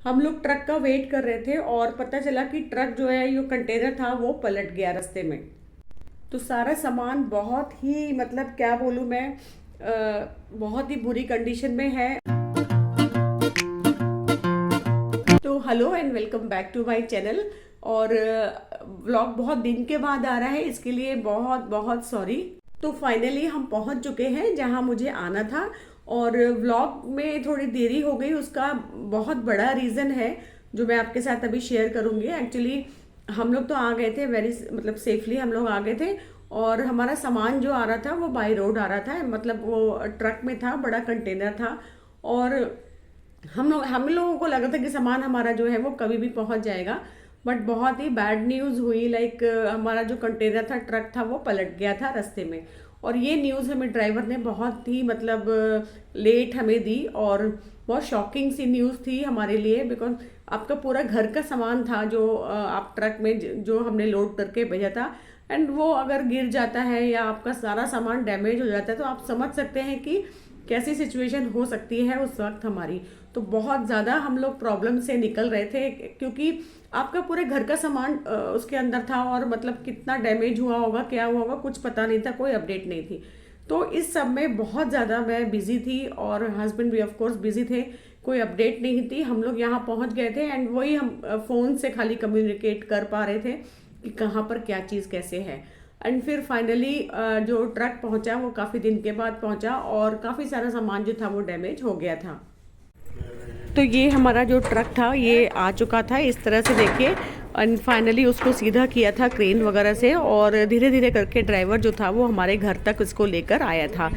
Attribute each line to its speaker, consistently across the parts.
Speaker 1: हम लोग ट्रक का वेट कर रहे थे और पता चला कि ट्रक जो है, ये कंटेनर था वो पलट गया रास्ते में। तो सारा सामान बहुत ही मतलब क्या बोलूँ मैं, बहुत ही बुरी कंडीशन में है। तो hello and welcome back to my channel. और व्लॉग बहुत दिन के बाद आ रहा है, इसके लिए बहुत बहुत सॉरी। तो फाइनली हम पहुंच चुके हैं जहां मुझे आना था। और व्लॉग में थोड़ी देरी हो गई, उसका बहुत बड़ा रीज़न है जो मैं आपके साथ अभी शेयर करूंगी। एक्चुअली हम लोग तो आ गए थे वेरी मतलब सेफली हम लोग आ गए थे। और हमारा सामान जो आ रहा था वो बाई रोड आ रहा था, मतलब वो ट्रक में था, बड़ा कंटेनर था। और हम लोगों को लगा था कि सामान हमारा जो है वो कभी भी पहुंच जाएगा। बट बहुत ही बैड न्यूज़ हुई, लाइक हमारा जो कंटेनर था, ट्रक था, वो पलट गया था रास्ते में। और ये न्यूज़ हमें ड्राइवर ने बहुत ही मतलब लेट हमें दी। और बहुत शॉकिंग सी न्यूज़ थी हमारे लिए, बिकॉज आपका पूरा घर का सामान था जो आप ट्रक में जो हमने लोड करके भेजा था, एंड वो अगर गिर जाता है या आपका सारा सामान डैमेज हो जाता है तो आप समझ सकते हैं कि कैसी सिचुएशन हो सकती है उस वक्त हमारी। तो बहुत ज़्यादा हम लोग प्रॉब्लम से निकल रहे थे, क्योंकि आपका पूरे घर का सामान उसके अंदर था। और मतलब कितना डैमेज हुआ होगा, क्या हुआ होगा, कुछ पता नहीं था, कोई अपडेट नहीं थी। तो इस सब में बहुत ज़्यादा मैं बिजी थी और हस्बैंड भी ऑफ कोर्स बिजी थे। कोई अपडेट नहीं थी। हम लोग यहाँ पहुँच गए थे एंड वही हम फ़ोन से खाली कम्युनिकेट कर पा रहे थे कि कहाँ पर क्या चीज़ कैसे है। एंड फिर फाइनली जो ट्रक पहुंचा वो काफ़ी दिन के बाद पहुंचा और काफ़ी सारा सामान जो था वो डैमेज हो गया था। तो ये हमारा जो ट्रक था ये आ चुका था इस तरह से, देखिए। एंड फाइनली उसको सीधा किया था क्रेन वगैरह से, और धीरे धीरे करके ड्राइवर जो था वो हमारे घर तक इसको लेकर आया था।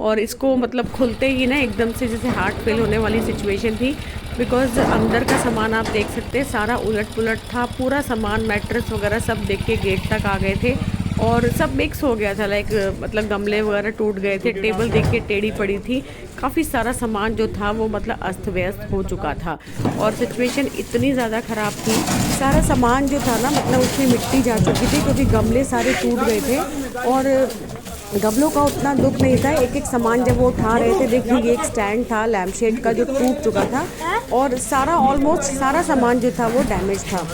Speaker 1: और इसको मतलब खुलते ही ना एकदम से जैसे हार्ट फेल होने वाली सिचुएशन थी, बिकॉज अंदर का सामान आप देख सकते हैं सारा उलट पुलट था। पूरा सामान मैट्रेस वगैरह सब देख के गेट तक आ गए थे और सब मिक्स हो गया था, लाइक मतलब गमले वगैरह टूट गए थे, टेबल देख के टेढ़ी पड़ी थी। काफ़ी सारा सामान जो था वो मतलब अस्त व्यस्त हो चुका था और सिचुएशन इतनी ज़्यादा ख़राब थी। सारा सामान जो था ना मतलब उसमें मिट्टी जा चुकी थी, क्योंकि गमले सारे टूट गए थे। और गमलों का उतना दुख नहीं था, एक एक सामान जब वो उठा रहे थे, देखिए ये एक स्टैंड था लैम्प शेड का जो टूट चुका था, और सारा ऑलमोस्ट सारा सामान जो था वो डैमेज था।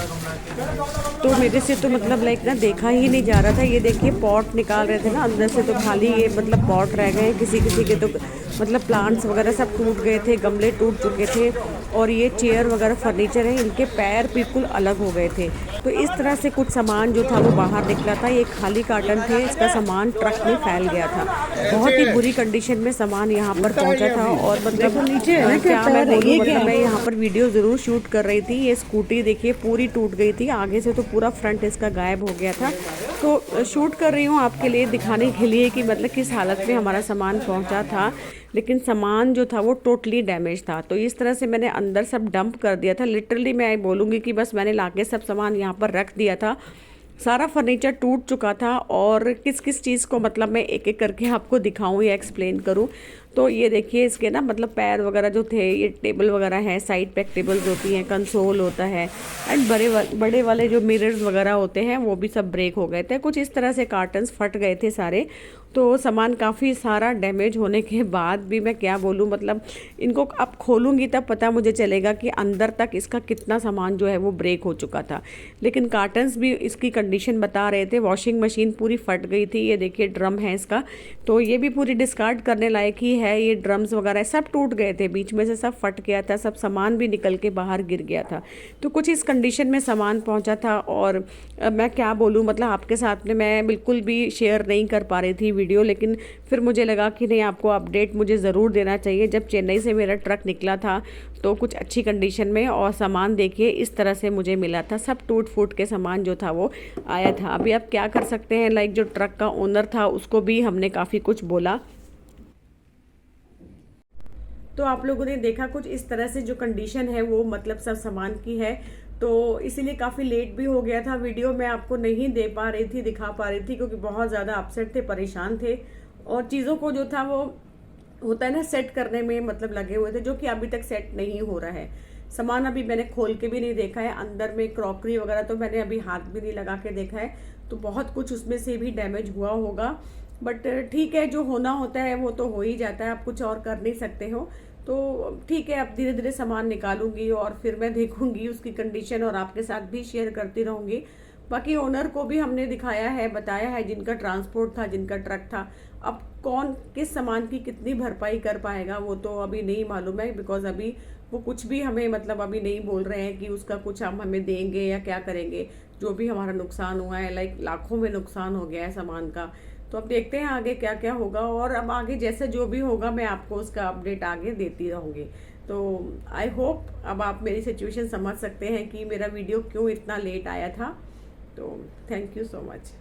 Speaker 1: तो मेरे से तो मतलब लाइक ना देखा ही नहीं जा रहा था। ये देखिए पॉट निकाल रहे थे ना अंदर से, तो खाली ये मतलब पॉट रह गए, किसी किसी के तो मतलब प्लांट्स वगैरह सब टूट गए थे, गमले टूट चुके थे। और ये चेयर वगैरह फर्नीचर है, इनके पैर बिल्कुल अलग हो गए थे। तो इस तरह से कुछ सामान जो था वो बाहर निकला था। ये खाली कार्टन थे, इसका सामान ट्रक में फैल गया था। बहुत ही बुरी कंडीशन में सामान यहाँ पर पहुँचा था। और मतलब नीचे क्या मैं बोलूँ, मतलब मैं यहाँ पर वीडियो ज़रूर शूट कर रही थी। ये स्कूटी देखिए पूरी टूट गई थी, आगे से तो पूरा फ्रंट इसका गायब हो गया था। तो शूट कर रही हूँ आपके लिए, दिखाने के लिए कि मतलब किस हालत में हमारा सामान पहुँचा था। लेकिन सामान जो था वो टोटली डैमेज था। तो इस तरह से मैंने अंदर सब डंप कर दिया था। लिटरली मैं बोलूँगी कि बस मैंने लाके सब सामान यहाँ पर रख दिया था। सारा फर्नीचर टूट चुका था। और किस किस चीज़ को मतलब मैं एक एक करके आपको दिखाऊं या एक्सप्लेन करूं। तो ये देखिए इसके ना मतलब पैर वगैरह जो थे, ये टेबल वगैरह है, साइड पैक टेबल्स होती हैं, कंसोल होता है, एंड बड़े वाले जो मिरर्स वगैरह होते हैं वो भी सब ब्रेक हो गए थे। कुछ इस तरह से कार्टन्स फट गए थे सारे। तो सामान काफ़ी सारा डैमेज होने के बाद भी मैं क्या बोलूँ, मतलब इनको अब खोलूँगी तब पता मुझे चलेगा कि अंदर तक इसका कितना सामान जो है वो ब्रेक हो चुका था। लेकिन कार्टन्स भी इसकी कंडीशन बता रहे थे। वॉशिंग मशीन पूरी फट गई थी, ये देखिए ड्रम है इसका, तो ये भी पूरी डिस्कार्ड करने लायक ही है। ये ड्रम्स वगैरह सब टूट गए थे, बीच में से सब फट गया था, सब सामान भी निकल के बाहर गिर गया था। तो कुछ इस कंडीशन में सामान पहुंचा था। और मैं क्या बोलूँ, मतलब आपके साथ में मैं बिल्कुल भी शेयर नहीं कर पा रही थी वीडियो, लेकिन फिर मुझे लगा कि नहीं, आपको अपडेट मुझे ज़रूर देना चाहिए। जब चेन्नई से मेरा ट्रक निकला था तो कुछ अच्छी कंडीशन में, और सामान देखिए इस तरह से मुझे मिला था, सब टूट फूट के सामान जो था वो आया था। अभी आप क्या कर सकते हैं, लाइक जो ट्रक का ओनर था उसको भी हमने काफ़ी कुछ बोला। तो आप लोगों ने देखा कुछ इस तरह से जो कंडीशन है वो मतलब सब सामान की है। तो इसीलिए काफ़ी लेट भी हो गया था। वीडियो मैं आपको नहीं दे पा रही थी, दिखा पा रही थी, क्योंकि बहुत ज़्यादा अपसेट थे, परेशान थे। और चीज़ों को जो था वो होता है ना सेट करने में मतलब लगे हुए थे, जो कि अभी तक सेट नहीं हो रहा है। सामान अभी मैंने खोल के भी नहीं देखा है, अंदर में क्रॉकरी वगैरह तो मैंने अभी हाथ भी नहीं लगा के देखा है। तो बहुत कुछ उसमें से भी डैमेज हुआ होगा, बट ठीक है, जो होना होता है वो तो हो ही जाता है, आप कुछ और कर नहीं सकते हो। तो ठीक है, अब धीरे धीरे सामान निकालूंगी और फिर मैं देखूंगी उसकी कंडीशन और आपके साथ भी शेयर करती रहूंगी। बाकी ओनर को भी हमने दिखाया है, बताया है, जिनका ट्रांसपोर्ट था, जिनका ट्रक था। अब कौन किस सामान की कितनी भरपाई कर पाएगा वो तो अभी नहीं मालूम है, बिकॉज अभी वो कुछ भी हमें मतलब अभी नहीं बोल रहे हैं कि उसका कुछ हम हमें देंगे या क्या करेंगे। जो भी हमारा नुकसान हुआ है, लाइक लाखों में नुकसान हो गया है सामान का। तो अब देखते हैं आगे क्या क्या होगा, और अब आगे जैसे जो भी होगा मैं आपको उसका अपडेट आगे देती रहूंगी। तो आई होप अब आप मेरी सिचुएशन समझ सकते हैं कि मेरा वीडियो क्यों इतना लेट आया था। तो थैंक यू सो मच।